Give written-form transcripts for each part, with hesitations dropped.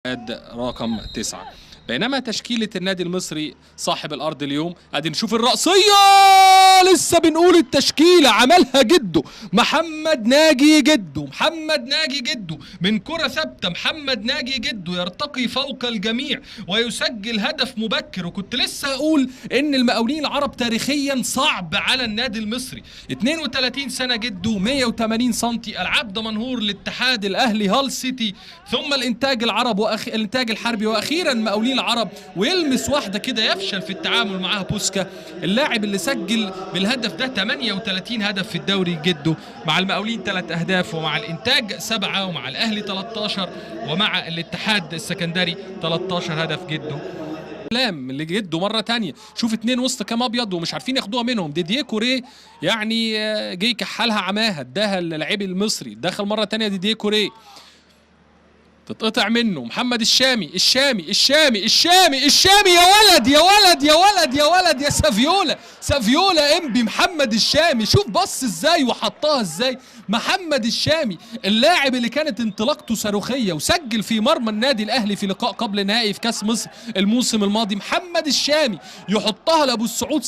رقم 9. بينما تشكيلة النادي المصري صاحب الأرض اليوم ادي نشوف الرأسية، لسه بنقول التشكيلة عملها جده محمد ناجي جده. محمد ناجي جده من كرة ثابتة، محمد ناجي جده يرتقي فوق الجميع ويسجل هدف مبكر. وكنت لسه أقول إن المقاولين العرب تاريخيا صعب على النادي المصري. 32 سنة جده، 180 سنتي، ألعاب دمنهور، الاتحاد، الأهلي، هال سيتي، ثم الإنتاج العرب الإنتاج الحربي، وأخيرا المقاولين العرب. ويلمس واحدة كده يفشل في التعامل معها بوسكا، اللاعب اللي سجل بالهدف ده 38 هدف في الدوري جده، مع المقاولين 3 أهداف، ومع الإنتاج 7، ومع الأهلي 13، ومع الاتحاد السكندري 13 هدف جده. اللي جده مرة تانية. شوف 2 وسط كام ابيض ومش عارفين ياخدوها منهم. ديديه كوريه يعني جه يكحلها عماها، اداها اللاعب المصري. دخل مرة تانية ديديه كوريه، تتقطع منه. محمد الشامي يا ولد يا ولد يا ولد يا ولد يا سافيولا انبي محمد الشامي. شوف بص ازاي وحطها ازاي. محمد الشامي اللاعب اللي كانت انطلاقته صاروخيه وسجل في مرمى النادي الاهلي في لقاء قبل نهائي في كاس مصر الموسم الماضي. محمد الشامي يحطها لابو السعود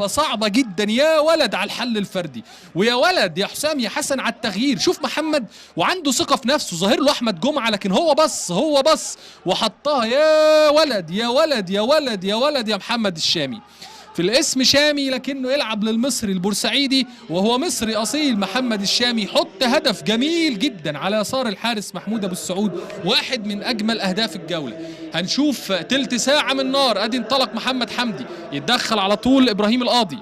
صعبه جدا. يا ولد على الحل الفردي، ويا ولد يا حسام يا حسن على التغيير. شوف محمد وعنده ثقه في نفسه، ظاهر له احمد جمعه لكن هو بص وحطها. يا ولد يا ولد يا ولد يا ولد يا محمد الشامي. في الاسم شامي لكنه يلعب للمصري البورسعيدي وهو مصري اصيل. محمد الشامي يحط هدف جميل جدا على يسار الحارس محمود ابو السعود، واحد من اجمل اهداف الجوله. هنشوف تلت ساعه من نار. ادي انطلق محمد حمدي، يتدخل على طول ابراهيم القاضي،